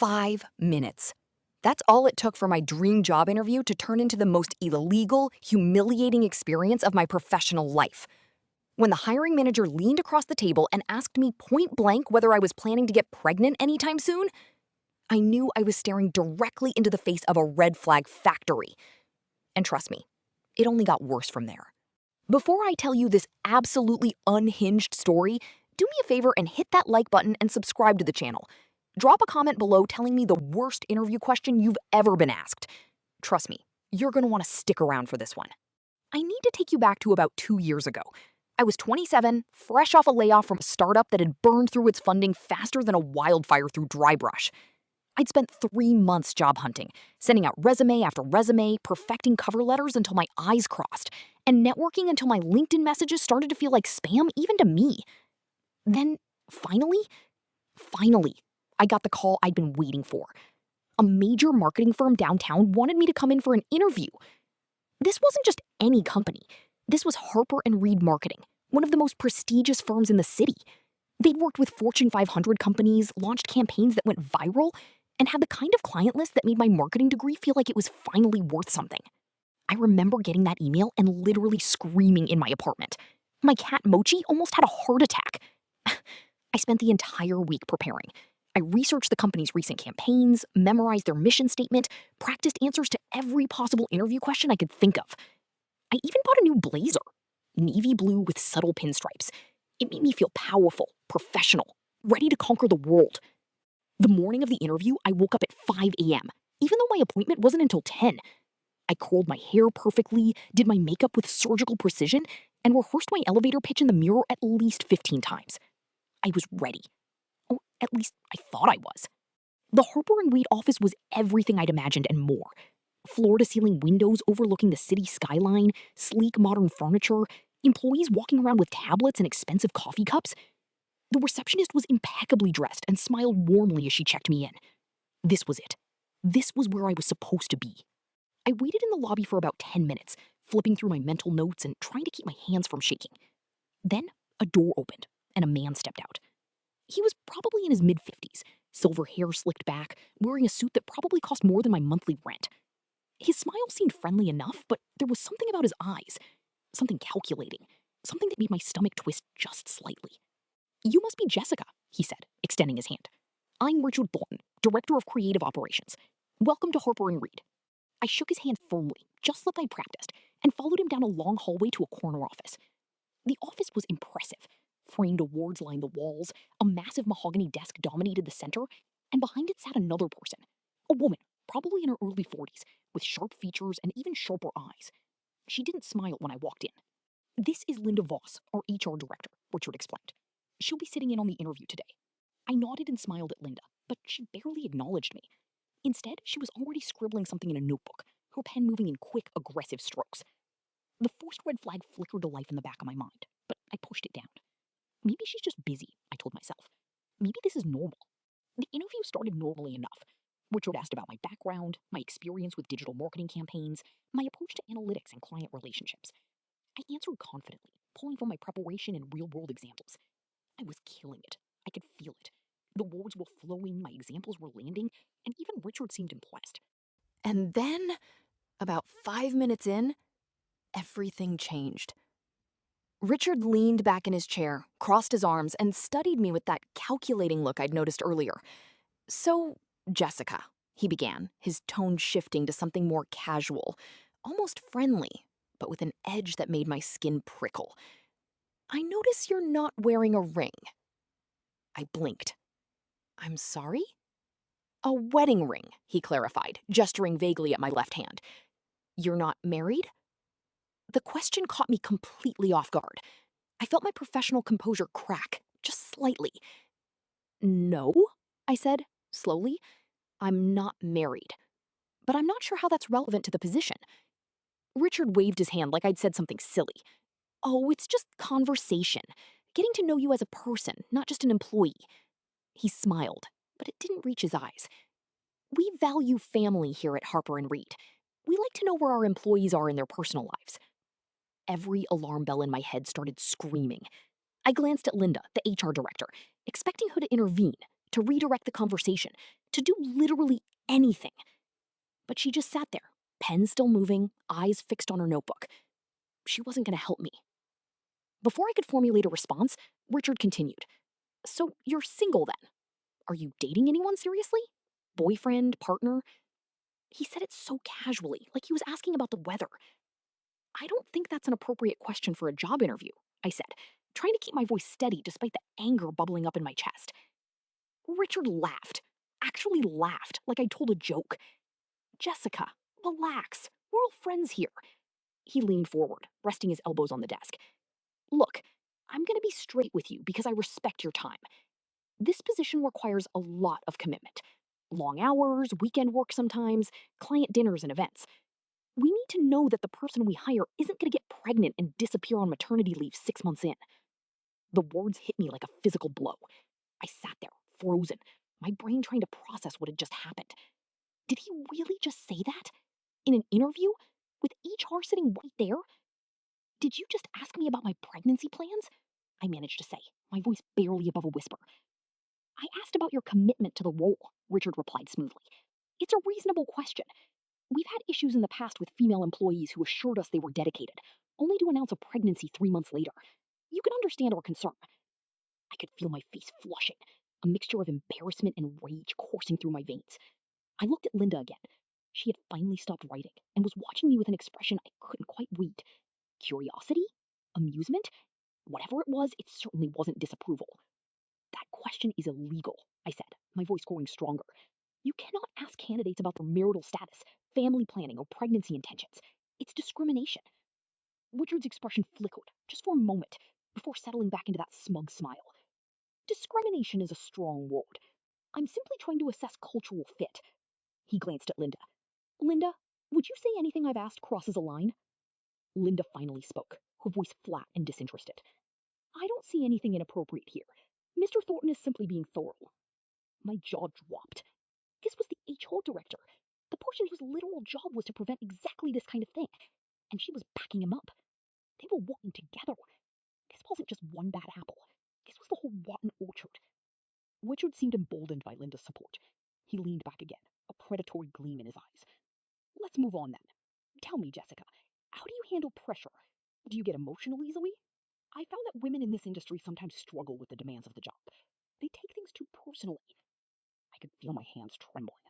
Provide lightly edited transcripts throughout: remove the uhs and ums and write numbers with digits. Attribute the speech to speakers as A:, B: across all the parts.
A: 5 minutes. That's all it took for my dream job interview to turn into the most illegal, humiliating experience of my professional life. When the hiring manager leaned across the table and asked me point blank whether I was planning to get pregnant anytime soon, I knew I was staring directly into the face of a red flag factory. And trust me, it only got worse from there. Before I tell you this absolutely unhinged story, do me a favor and hit that like button and subscribe to the channel. Drop a comment below telling me the worst interview question you've ever been asked. Trust me, you're going to want to stick around for this one. I need to take you back to about 2 years ago. I was 27, fresh off a layoff from a startup that had burned through its funding faster than a wildfire through dry brush. I'd spent 3 months job hunting, sending out resume after resume, perfecting cover letters until my eyes crossed, and networking until my LinkedIn messages started to feel like spam even to me. Then, finally, I got the call I'd been waiting for. A major marketing firm downtown wanted me to come in for an interview. This wasn't just any company. This was Harper and Reid Marketing, one of the most prestigious firms in the city. They'd worked with Fortune 500 companies, launched campaigns that went viral, and had the kind of client list that made my marketing degree feel like it was finally worth something. I remember getting that email and literally screaming in my apartment. My cat Mochi almost had a heart attack. I spent the entire week preparing. I researched the company's recent campaigns, memorized their mission statement, practiced answers to every possible interview question I could think of. I even bought a new blazer, navy blue with subtle pinstripes. It made me feel powerful, professional, ready to conquer the world. The morning of the interview, I woke up at 5 a.m., even though my appointment wasn't until 10. I curled my hair perfectly, did my makeup with surgical precision, and rehearsed my elevator pitch in the mirror at least 15 times. I was ready. Or at least I thought I was. The Harper and Reid office was everything I'd imagined and more. Floor-to-ceiling windows overlooking the city skyline, sleek modern furniture, employees walking around with tablets and expensive coffee cups. The receptionist was impeccably dressed and smiled warmly as she checked me in. This was it. This was where I was supposed to be. I waited in the lobby for about 10 minutes, flipping through my mental notes and trying to keep my hands from shaking. Then a door opened, and a man stepped out. He was probably in his mid-50s, silver hair slicked back, wearing a suit that probably cost more than my monthly rent. His smile seemed friendly enough, but there was something about his eyes, something calculating, something that made my stomach twist just slightly. "You must be Jessica," he said, extending his hand. "I'm Richard Thornton, Director of Creative Operations. Welcome to Harper and Reid." I shook his hand firmly, just like I'd practiced, and followed him down a long hallway to a corner office. The office was impressive. Framed awards lined the walls, a massive mahogany desk dominated the center, and behind it sat another person, a woman, probably in her early 40s, with sharp features and even sharper eyes. She didn't smile when I walked in. "This is Linda Voss, our HR director," Richard explained. "She'll be sitting in on the interview today." I nodded and smiled at Linda, but she barely acknowledged me. Instead, she was already scribbling something in a notebook, her pen moving in quick, aggressive strokes. The first red flag flickered to life in the back of my mind, but I pushed it down. Maybe she's just busy, I told myself. Maybe this is normal. The interview started normally enough. Richard asked about my background, my experience with digital marketing campaigns, my approach to analytics and client relationships. I answered confidently, pulling from my preparation and real-world examples. I was killing it. I could feel it. The words were flowing, my examples were landing, and even Richard seemed impressed. And then, about 5 minutes in, everything changed. Richard leaned back in his chair, crossed his arms, and studied me with that calculating look I'd noticed earlier. "So, Jessica," he began, his tone shifting to something more casual, almost friendly, but with an edge that made my skin prickle. "I notice you're not wearing a ring." I blinked. "I'm sorry?" "A wedding ring," he clarified, gesturing vaguely at my left hand. "You're not married?" The question caught me completely off guard. I felt my professional composure crack, just slightly. "No," I said, slowly. "I'm not married. But I'm not sure how that's relevant to the position." Richard waved his hand like I'd said something silly. "Oh, it's just conversation. Getting to know you as a person, not just an employee." He smiled, but it didn't reach his eyes. "We value family here at Harper and Reid. We like to know where our employees are in their personal lives." Every alarm bell in my head started screaming. I glanced at Linda, the HR director, expecting her to intervene, to redirect the conversation, to do literally anything. But she just sat there, pen still moving, eyes fixed on her notebook. She wasn't going to help me. Before I could formulate a response, Richard continued. So you're single then? Are you dating anyone seriously? Boyfriend, partner? He said it so casually, like he was asking about the weather. I don't think that's an appropriate question for a job interview, I said, trying to keep my voice steady despite the anger bubbling up in my chest. Richard laughed, actually laughed, like I'd told a joke. Jessica, relax. We're all friends here. He leaned forward, resting his elbows on the desk. Look, I'm going to be straight with you because I respect your time. This position requires a lot of commitment. Long hours, weekend work sometimes, client dinners and events. We need to know that the person we hire isn't going to get pregnant and disappear on maternity leave 6 months in. The words hit me like a physical blow. I sat there, frozen, my brain trying to process what had just happened. Did he really just say that? In an interview? With HR sitting right there? Did you just ask me about my pregnancy plans? I managed to say, my voice barely above a whisper. I asked about your commitment to the role, Richard replied smoothly. It's a reasonable question. We've had issues in the past with female employees who assured us they were dedicated, only to announce a pregnancy 3 months later. You can understand our concern. I could feel my face flushing, a mixture of embarrassment and rage coursing through my veins. I looked at Linda again. She had finally stopped writing and was watching me with an expression I couldn't quite read. Curiosity? Amusement? Whatever it was, it certainly wasn't disapproval. That question is illegal, I said, my voice growing stronger. You cannot ask candidates about their marital status, family planning, or pregnancy intentions. It's discrimination. Richard's expression flickered, just for a moment, before settling back into that smug smile. Discrimination is a strong word. I'm simply trying to assess cultural fit. He glanced at Linda. Linda, would you say anything I've asked crosses a line? Linda finally spoke, her voice flat and disinterested. I don't see anything inappropriate here. Mr. Thornton is simply being thorough. My jaw dropped. This was the HR director, the person whose literal job was to prevent exactly this kind of thing, and she was backing him up. They were working together. This wasn't just one bad apple. This was the whole rotten orchard. Richard seemed emboldened by Linda's support. He leaned back again, a predatory gleam in his eyes. Let's move on then. Tell me, Jessica, how do you handle pressure? Do you get emotional easily? I found that women in this industry sometimes struggle with the demands of the job. They take things too personally. I could feel my hands trembling.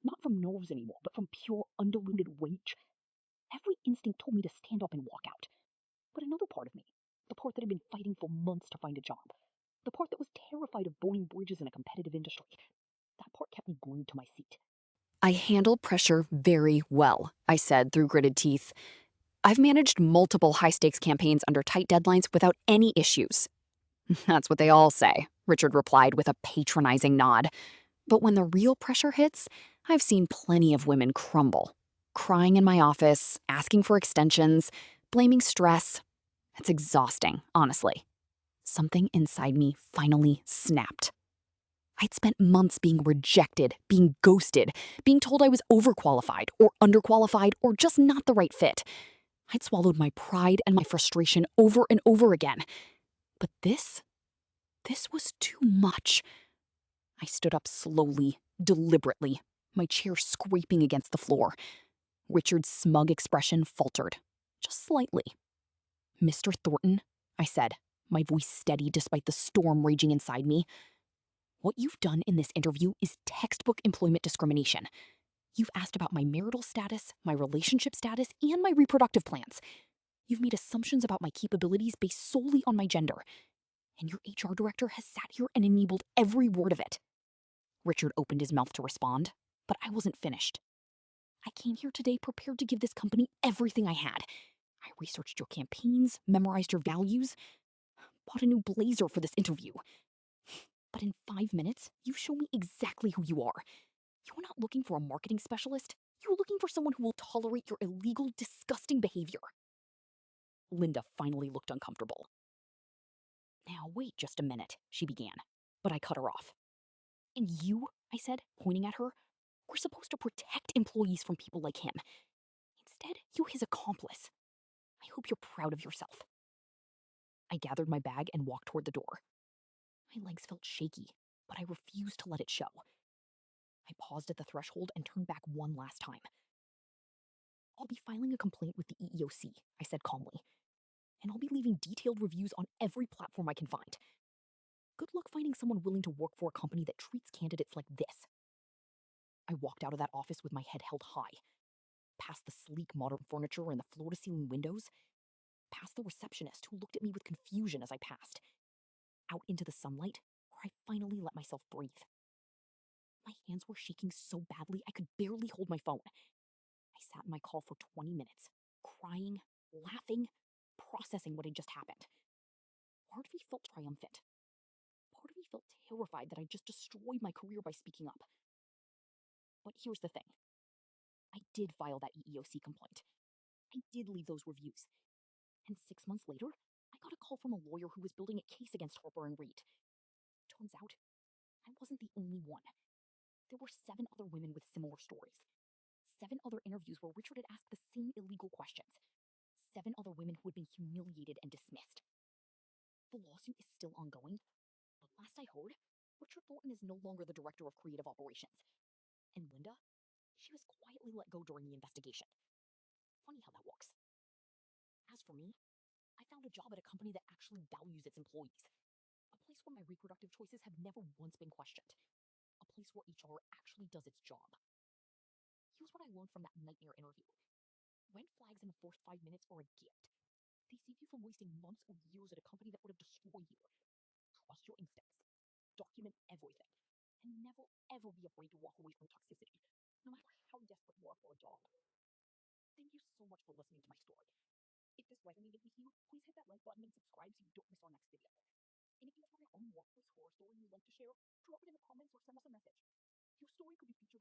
A: Not from nerves anymore, but from pure, undiluted rage. Every instinct told me to stand up and walk out. But another part of me, the part that had been fighting for months to find a job, the part that was terrified of burning bridges in a competitive industry, that part kept me glued to my seat. I handle pressure very well, I said through gritted teeth. I've managed multiple high-stakes campaigns under tight deadlines without any issues. That's what they all say, Richard replied with a patronizing nod. But when the real pressure hits, I've seen plenty of women crumble. Crying in my office, asking for extensions, blaming stress. It's exhausting, honestly. Something inside me finally snapped. I'd spent months being rejected, being ghosted, being told I was overqualified or underqualified or just not the right fit. I'd swallowed my pride and my frustration over and over again. But this was too much. I stood up slowly, deliberately, my chair scraping against the floor. Richard's smug expression faltered, just slightly. Mr. Thornton, I said, my voice steady despite the storm raging inside me. What you've done in this interview is textbook employment discrimination. You've asked about my marital status, my relationship status, and my reproductive plans. You've made assumptions about my capabilities based solely on my gender. And your HR director has sat here and enabled every word of it. Richard opened his mouth to respond, but I wasn't finished. I came here today prepared to give this company everything I had. I researched your campaigns, memorized your values, bought a new blazer for this interview. But in 5 minutes, you show me exactly who you are. You're not looking for a marketing specialist. You're looking for someone who will tolerate your illegal, disgusting behavior. Linda finally looked uncomfortable. Now, wait just a minute, she began, but I cut her off. And you, I said, pointing at her, we're supposed to protect employees from people like him. Instead, you're his accomplice. I hope you're proud of yourself. I gathered my bag and walked toward the door. My legs felt shaky. but I refused to let it show. I paused at the threshold and turned back one last time. I'll be filing a complaint with the EEOC, I said calmly, and I'll be leaving detailed reviews on every platform I can find. Good luck finding someone willing to work for a company that treats candidates like this. I walked out of that office with my head held high, past the sleek modern furniture and the floor-to-ceiling windows, past the receptionist who looked at me with confusion as I passed, out into the sunlight where I finally let myself breathe. My hands were shaking so badly I could barely hold my phone. I sat in my call for 20 minutes, crying, laughing, processing what had just happened. Part of me felt triumphant. Part of me felt terrified that I'd just destroyed my career by speaking up. But here's the thing. I did file that EEOC complaint. I did leave those reviews. And 6 months later, I got a call from a lawyer who was building a case against Harper and Reid. Turns out, I wasn't the only one. There were 7 other women with similar stories. 7 other interviews where Richard had asked the same illegal questions. 7 other women who had been humiliated and dismissed. The lawsuit is still ongoing, but last I heard, Richard Thornton is no longer the director of creative operations. And Linda, she was quietly let go during the investigation. Funny how that works. As for me, I found a job at a company that actually values its employees. A place where my reproductive choices have never once been questioned. A place where HR actually does its job. Here's what I learned from that nightmare interview. Red flags in the first 5 minutes are a gift. They save you from wasting months or years at a company that would have destroyed you. Trust your instincts. Document everything. And never, ever be afraid to walk away from toxicity, no matter how desperate you are for a job. Thank you so much for listening to my story. If this resonated with you, please hit that like button and subscribe so you don't miss our next video. And if you have your own workplace horror story you'd like to share, drop it in the comments or send us a message. Your story could be featured